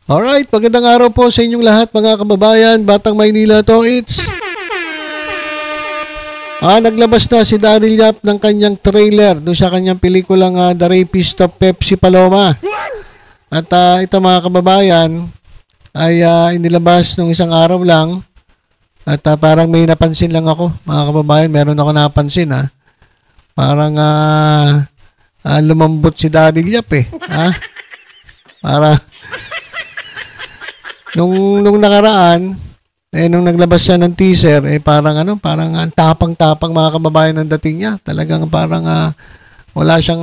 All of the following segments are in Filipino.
Alright, magandang araw po sa inyong lahat mga kababayan. Batang Maynila to, it's... naglabas na si Daryl Yap ng kanyang trailer doon sa kanyang pelikulang The Rapist of Pepsi Paloma. At ito mga kababayan ay inilabas nung isang araw lang. At parang may napansin lang ako mga kababayan. Meron ako napansin Parang lumambot si Daryl Yap Para... Nung nakaraan, nung naglabas siya ng teaser, parang ang tapang-tapang mga kababayan ng dating niya. Talagang parang wala siyang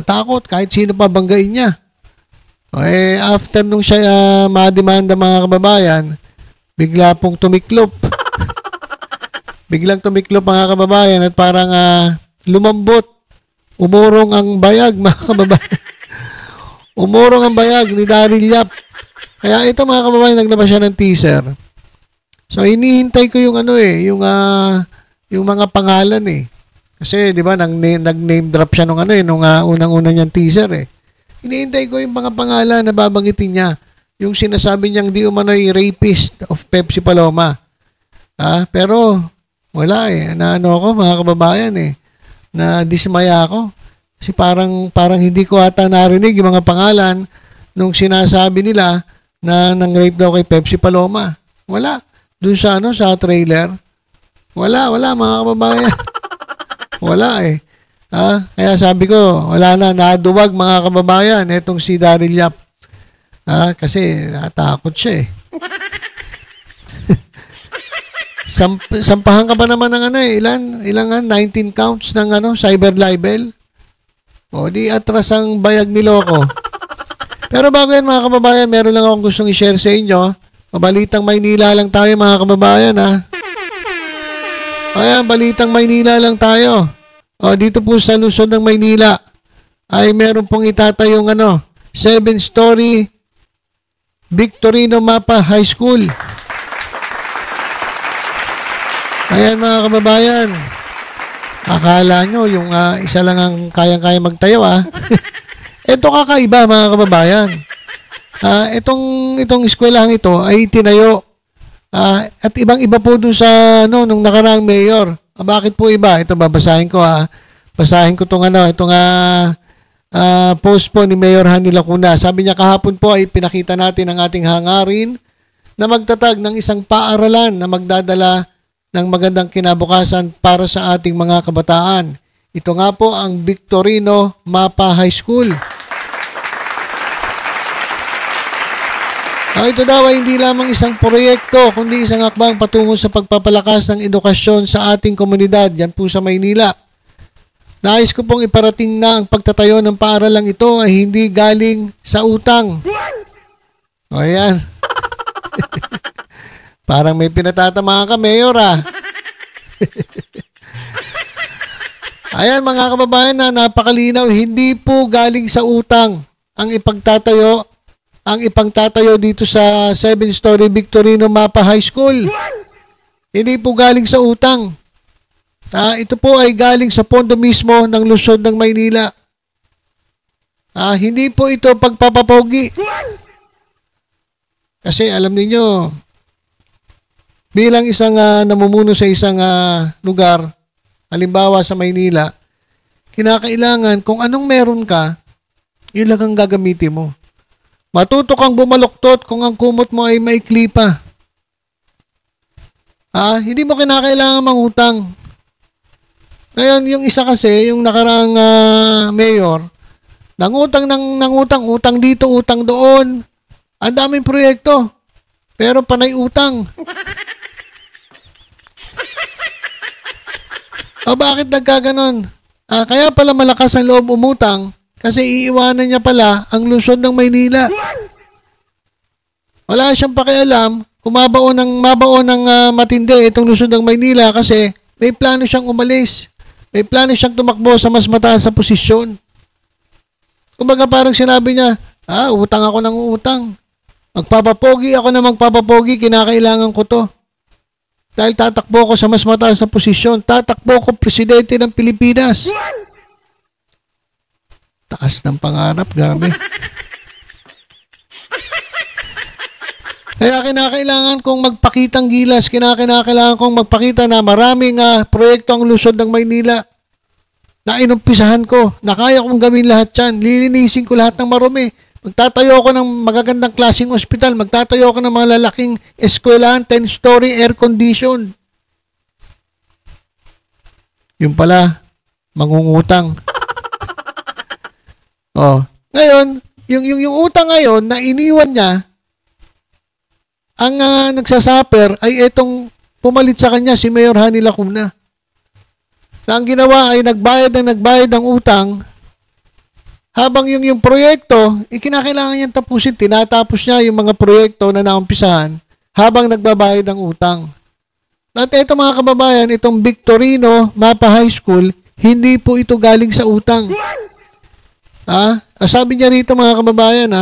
takot kahit sino pa banggain niya. After nung siya mademanda mga kababayan, bigla pong tumiklop. Biglang tumiklop mga kababayan at parang lumambot. Umurong ang bayag mga kababayan. Umurong ang bayag ni Daryl Yap. Kaya ito mga kababayan, naglabas siya ng teaser. So hinihintay ko yung yung mga pangalan Kasi 'di ba nag-name drop siya nung nung unang-una niyang teaser Hinihintay ko yung mga pangalan na babanggitin niya. Yung sinasabi niyang di umano'y rapist of Pepsi Paloma. Pero wala Naano ako mga kababayan na dismaya ako. Kasi parang hindi ko ata narinig yung mga pangalan nung sinasabi nila na nang-rape daw kay Pepsi Paloma. Wala. Doon sa trailer. Wala mga kababayan. Wala Kaya sabi ko, wala na, naduwag mga kababayan itong si Daryl Yap. Kasi natakot siya Sampahan ka pa naman ng ilang 19 counts ng cyber libel. O di atras ang bayag ni Loko. Pero bago yan mga kababayan, meron lang akong gustong i-share sa inyo. Balitang Maynila lang tayo mga kababayan Ayan, balitang Maynila lang tayo. Dito po sa Luzon ng Maynila ay meron pong itatayong 7-story Victorino Mapa High School. Ayan mga kababayan. Akala nyo yung isa lang ang kayang-kaya magtayo Ito kakaiba mga kababayan. Itong eskwelahan ito ay tinayo. At ibang-iba po dun sa nung nakaraang mayor. Bakit po iba? Ito babasahin ko Basahin ko itong post po ni Mayor Hani Lacuna. Sabi niya kahapon po ay pinakita natin ang ating hangarin na magtatag ng isang paaralan na magdadala ng magandang kinabukasan para sa ating mga kabataan. Ito nga po ang Victorino Mapa High School. Ito daw ay hindi lamang isang proyekto, kundi isang hakbang patungo sa pagpapalakas ng edukasyon sa ating komunidad, yan po sa Maynila. Nais ko pong iparating na ang pagtatayo ng paaralang ito ay hindi galing sa utang. Ayan. Parang may pinatatamaan ka, Mayor Ayan mga kababayan napakalinaw, hindi po galing sa utang ang ipagtatayo dito sa 7-story Victorino Mapa High School. Hindi po galing sa utang. Ito po ay galing sa pondo mismo ng Luzon ng Maynila. Hindi po ito pagpapapogi. Kasi alam niyo, bilang isang namumuno sa isang lugar, halimbawa sa Maynila, kinakailangan kung anong meron ka, yun lang ang gagamitin mo. Matuto kang bumaluktot kung ang kumot mo ay maikli pa. Hindi mo kinakailangan mangutang. Ngayon, yung isa kasi, yung nakaraang mayor, utang dito, utang doon. Ang daming proyekto, pero panay utang. Bakit nagkaganon? Kaya pala malakas ang loob umutang kasi iiwanan niya pala ang Luzon ng Maynila. Wala siyang pakialam kung mabaon ng matindi itong Luzon ng Maynila kasi may plano siyang umalis. May plano siyang tumakbo sa mas mataas sa posisyon. Kumbaga parang sinabi niya, utang ako ng utang. Magpapapogi ako na magpapapogi, kinakailangan ko to. Dahil tatakbo ko sa mas mataas na posisyon. Tatakbo ko presidente ng Pilipinas. Taas ng pangarap, grabe. Kaya kinakailangan kong magpakitang gilas, kinakailangan kong magpakita na maraming proyekto ang lungsod ng Maynila na inumpisahan ko, na kaya kong gawin lahat yan. Lilinisin ko lahat ng marumi. Magtatayo ako ng magagandang klaseng ospital, magtatayo ako ng mga lalaking eskwelahan, 10-story air condition. Yung pala, mangungutang. Oh, ngayon, yung utang ngayon na iniwan niya, ang nagsasaper ay itong pumalit sa kanya si Mayor Hani Lacuna. Na ang ginawa ay nagbayad ng utang, habang yung proyekto, kinakailangan niyang tapusin. Tinatapos niya yung mga proyekto na naumpisahan habang nagbabayad ng utang. At ito mga kababayan, itong Victorino Mapa High School, hindi po ito galing sa utang. Sabi niya rito mga kababayan,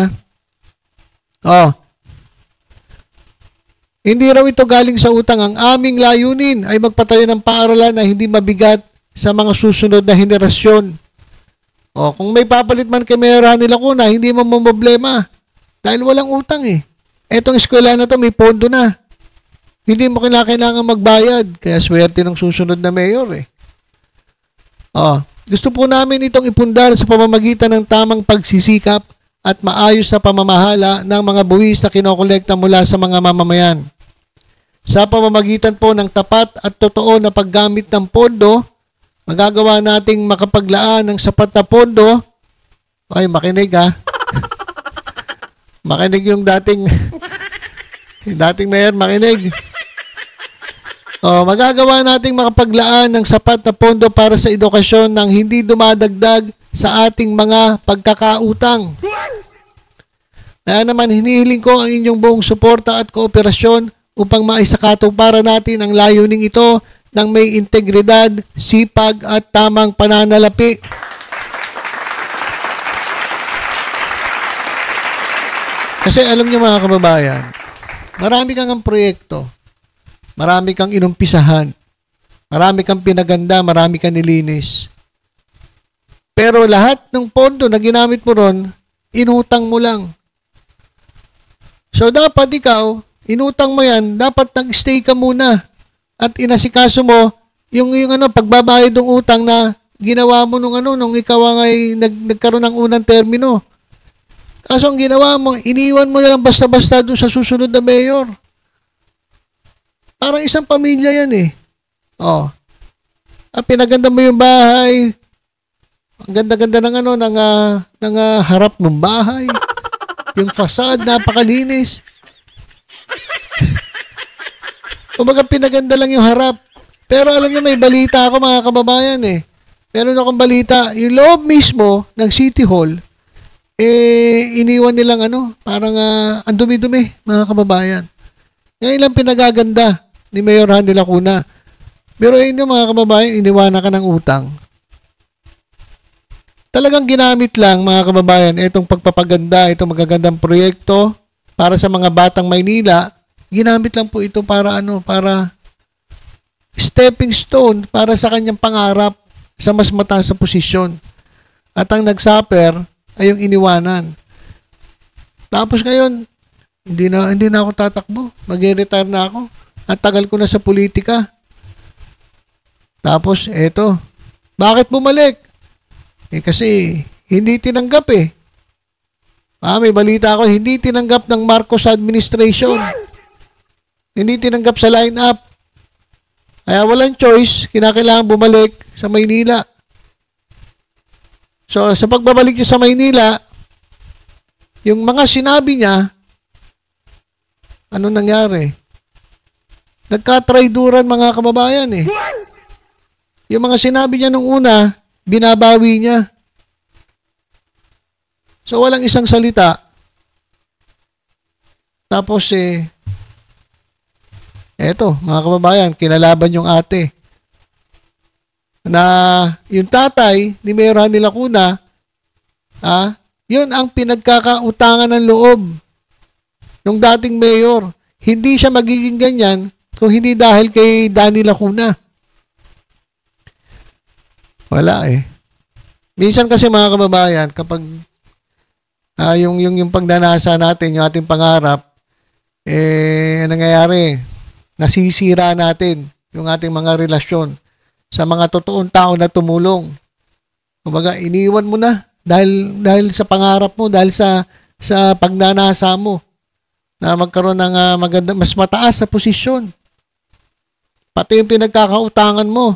hindi raw ito galing sa utang. Ang aming layunin ay magpatayo ng paaralan na hindi mabigat sa mga susunod na henerasyon. Kung may papalit man kay Mayor Hani Lacuna, hindi mo problema. Dahil walang utang eh. Etong eskwela na to may pondo na. Hindi mo kailangan magbayad. Kaya swerte ng susunod na mayor eh. Gusto po namin itong ipundar sa pamamagitan ng tamang pagsisikap at maayos na pamamahala ng mga buwis na kinokolekta mula sa mga mamamayan. Sa pamamagitan po ng tapat at totoo na paggamit ng pondo, magagawa nating makapaglaan ng sapat na pondo. Ay, makinig Makinig yung dating mayor, makinig. Magagawa nating makapaglaan ng sapat na pondo para sa edukasyon nang hindi dumadagdag sa ating mga pagkakautang. Kaya naman hinihiling ko ang inyong buong suporta at kooperasyon upang maisakatuparan natin ang layuning ito ng may integridad, sipag at tamang pananalapi. Kasi alam niyo mga kababayan, marami kang proyekto, marami kang inumpisahan, marami kang pinaganda, marami kang nilinis. Pero lahat ng pondo na ginamit mo ron, inutang mo lang. So dapat ikaw, inutang mo yan, dapat nag-stay ka muna at inasikaso mo yung pagbabayad ng utang na ginawa mo nung ikaw ay nagkaroon ng unang termino. Kaso ang ginawa mo, iniwan mo na lang basta-basta doon sa susunod na mayor. Parang isang pamilya yan eh. Pinaganda mo yung bahay. Ang ganda-ganda ng harap ng bahay. Yung facade, napakalinis. Kumbaga pinaganda lang yung harap. Pero alam niyo, may balita ako mga kababayan eh. Meron akong balita. Yung loob mismo ng City Hall, iniwan nilang parang ang dumi-dumi mga kababayan. Ngayon lang pinagaganda ni Mayor Hani Lacuna. Pero inyo mga kababayan, iniwanan ka ng utang. Talagang ginamit lang mga kababayan itong pagpapaganda, itong magagandang proyekto para sa mga batang Maynila. Ginamit lang po ito para para stepping stone para sa kanyang pangarap sa mas mataas na posisyon. At ang nagsaper ay yung iniwanan. Tapos ngayon, hindi na ako tatakbo. Mag-retire na ako. At tagal ko na sa politika. Tapos, eto. Bakit bumalik? Kasi hindi tinanggap eh. May balita ako, hindi tinanggap ng Marcos administration. Hindi tinanggap sa line-up. Kaya walang choice, kinakailangan bumalik sa Maynila. So, sa pagbabalik niya sa Maynila, yung mga sinabi niya, ano nangyari? Nagkatrayduran mga kababayan eh. Yung mga sinabi niya nung una, binabawi niya. So, walang isang salita. Tapos eto, mga kababayan, kinalaban yung ate. Na yung tatay ni Mayor Hani Lacuna, yun ang pinagkakautangan ng loob ng dating mayor. Hindi siya magiging ganyan kung hindi dahil kay Danny Lacuna. Wala eh. Minsan kasi mga kababayan, kapag yung pagnanasa natin, yung ating pangarap, nangyayari, nasisira natin yung ating mga relasyon sa mga totoong tao na tumulong. Kumbaga, iniwan mo na dahil sa pangarap mo, dahil sa pagnanasa mo na magkaroon ng maganda, mas mataas sa posisyon. Pati yung pinagkakautangan mo,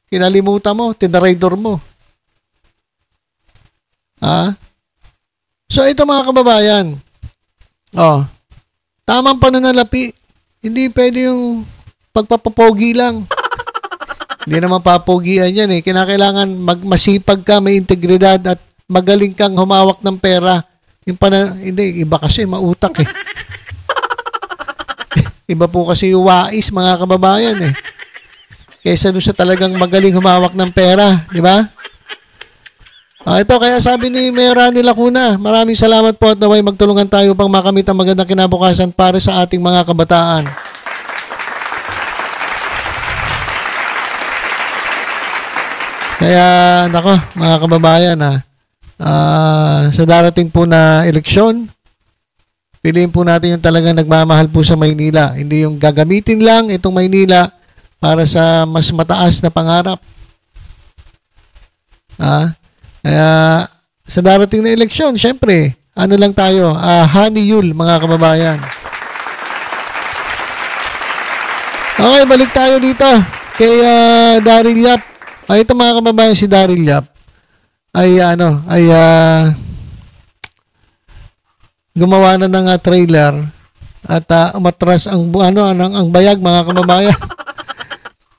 kinalimutan mo, tinraidor mo. So ito mga kababayan, tamang pananalapi, hindi pwede yung pagpapapogi lang. Hindi naman papogian yan eh. Kinakailangan masipag ka, may integridad at magaling kang humawak ng pera. Hindi, iba kasi mautak eh. Iba po kasi yung wais mga kababayan eh. Kaysa doon sa talagang magaling humawak ng pera, di ba? Ito, kaya sabi ni Mayor Randy Lacuna, maraming salamat po at naway magtulungan tayo upang makamit ang magandang kinabukasan para sa ating mga kabataan. Kaya, nako, mga kababayan, sa darating po na eleksyon, piliin po natin yung talagang nagmamahal po sa Maynila. Hindi yung gagamitin lang itong Maynila para sa mas mataas na pangarap. Kaya, sa darating na eleksyon, syempre, ano lang tayo, honey yul, mga kababayan. Okay, balik tayo dito kay Daryl Yap. Ito mga kababayan, si Daryl Yap ay gumawa na ng trailer at umatras ang bayag, mga kababayan.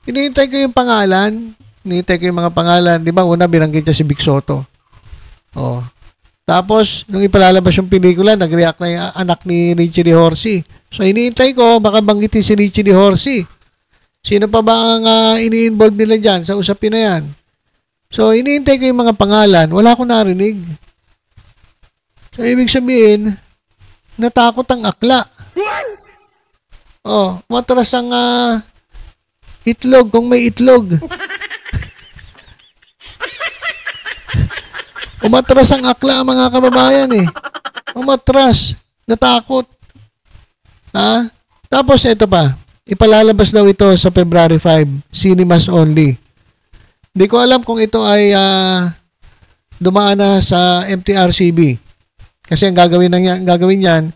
Hinihintay ko yung pangalan. Hinihintay ko yung mga pangalan. Di ba, una binanggit niya si Vic Soto. Tapos, nung ipalalabas yung pelikula, nag-react na yung anak ni Richie De Horsey. So, hinihintay ko, baka banggitin si Richie De Horsey. Sino pa ba ang ini-involve nila dyan sa usapin na yan? So, hinihintay ko yung mga pangalan. Wala akong narinig. So, ibig sabihin, natakot ang akla. Matras ang itlog kung may itlog. Umatras ang akla, mga kababayan eh. Umatras. Natakot. Tapos, ito pa. Ipalalabas daw ito sa February 5. Cinemas only. Hindi ko alam kung ito ay dumaan na sa MTRCB. Kasi ang gagawin niyan,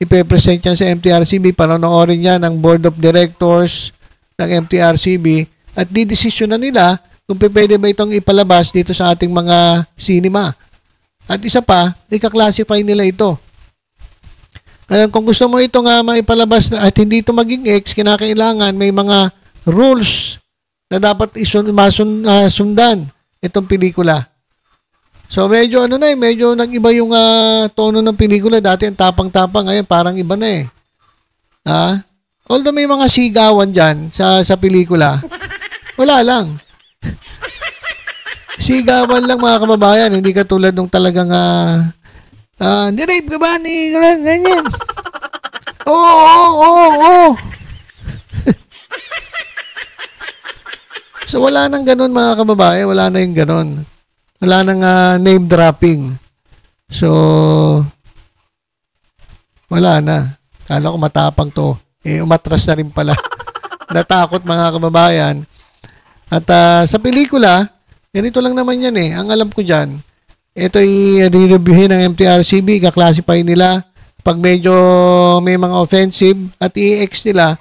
ipe-present yan sa MTRCB, panonoorin niya ng Board of Directors ng MTRCB at didesisyon na nila kung pwede ba itong ipalabas dito sa ating mga cinema. At isa pa, ika-classify nila ito. Kaya kung gusto mo ito nga maipalabas at hindi ito maging X, kinakailangan may mga rules na dapat sundan itong pelikula. So medyo medyo nag-iba yung tono ng pelikula. Dati ang tapang-tapang, ngayon parang iba na eh. Although may mga sigawan dyan sa pelikula, wala lang. Sigawan lang, mga kababayan, hindi katulad nung talagang nirape ka ba ni ganyan? Oo. So wala nang ganun, mga kababayan, wala na yung ganun. Wala nang name dropping. So wala na. Kala ko matapang to. Umatras na rin pala. Natakot, mga kababayan. At sa pelikula, ganito lang naman yan eh. Ang alam ko dyan, ito i-reviewin ng MTRCB, kaklasify nila. Pag medyo may mga offensive at i-X nila,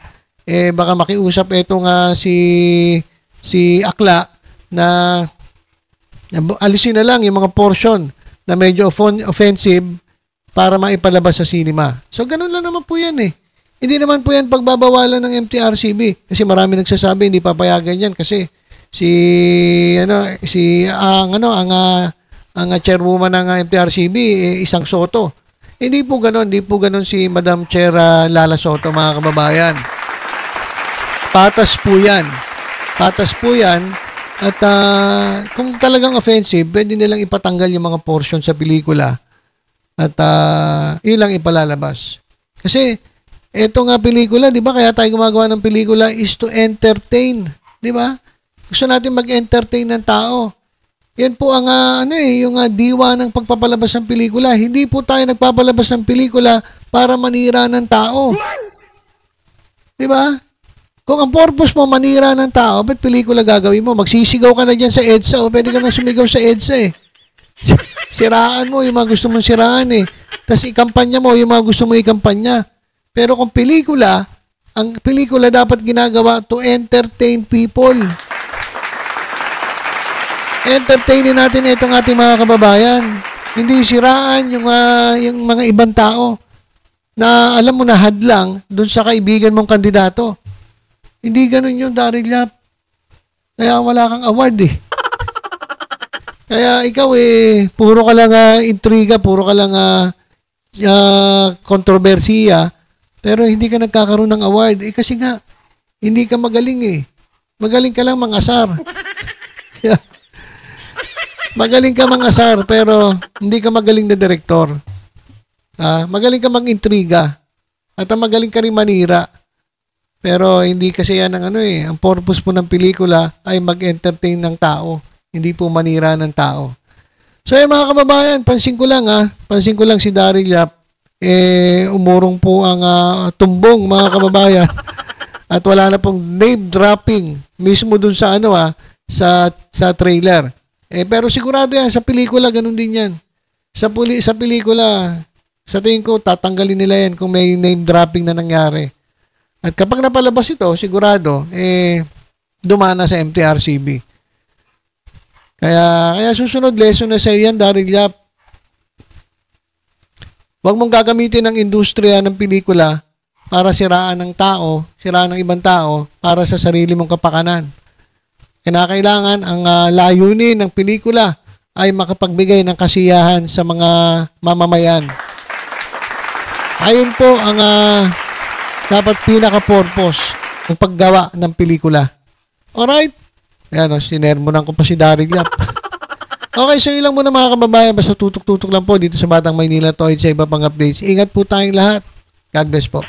baka makiusap ito nga si Akla na alisin na lang yung mga portion na medyo offensive para maipalabas sa cinema. So, ganun lang naman po yan eh. Hindi naman po yan pagbabawalan ng MTRCB. Kasi marami nagsasabi, hindi papayagan yan kasi ang chairwoman ng MTRCB, isang Soto. Hindi po ganon si Madam Chair Lala Soto, mga kababayan. Patas po yan. At kung talagang offensive, pwede nilang ipatanggal yung mga portion sa pelikula. At yun lang ipalalabas. Kasi, eto nga pelikula, di ba? Kaya tayo gumagawa ng pelikula is to entertain. Di ba? Gusto natin mag-entertain ng tao. Yan po ang yung diwa ng pagpapalabas ng pelikula. Hindi po tayo nagpapalabas ng pelikula para manira ng tao. Di ba? Kung ang purpose mo manira ng tao, ba't pelikula gagawin mo? Magsisigaw ka na dyan sa EDSA o pwede ka na sumigaw sa EDSA eh. Siraan mo yung mga gusto mong siraan eh. Tapos ikampanya mo yung mga gusto mong ikampanya. Pero kung pelikula, ang pelikula dapat ginagawa to entertain people. Entertainin natin itong ating mga kababayan. Hindi siraan yung mga ibang tao na alam mo na hadlang dun sa kaibigan mong kandidato. Hindi ganun yung Daryl Yap. Kaya wala kang award eh. Kaya ikaw puro ka lang intriga, puro ka lang kontrobersiya, pero hindi ka nagkakaroon ng award. Kasi nga, hindi ka magaling eh. Magaling ka lang mangasar. Magaling ka mangasar, pero hindi ka magaling na direktor. Magaling ka mag-intriga. At magaling ka rin manira. Pero hindi kasi yan ang purpose po ng pelikula ay mag-entertain ng tao, hindi po manira ng tao. So mga kababayan, pansin ko lang si Daryl Yap, umurong po ang tumbong mga kababayan at wala na pong name dropping mismo dun sa sa trailer. Pero sigurado yan, sa pelikula ganun din yan. Sa pelikula, sa tingin ko tatanggalin nila yan kung may name dropping na nangyari. At kapag napalabas ito, sigurado, dumana sa MTRCB. Kaya susunod lesson na sa iyan, Daryl Yap. Huwag mong gagamitin ang industriya ng pelikula para siraan ng tao, siraan ng ibang tao, para sa sarili mong kapakanan. Kinakailangan ang layunin ng pelikula ay makapagbigay ng kasiyahan sa mga mamamayan. Ayun po ang dapat pinaka-purpose ng paggawa ng pelikula. Alright? Ayan sinermonan ko pa si Daryl Yap. Okay, so yun lang muna mga kababayan. Basta tutok-tutok lang po dito sa Batang Maynila Toy sa iba pang updates. Ingat po tayong lahat. God bless po.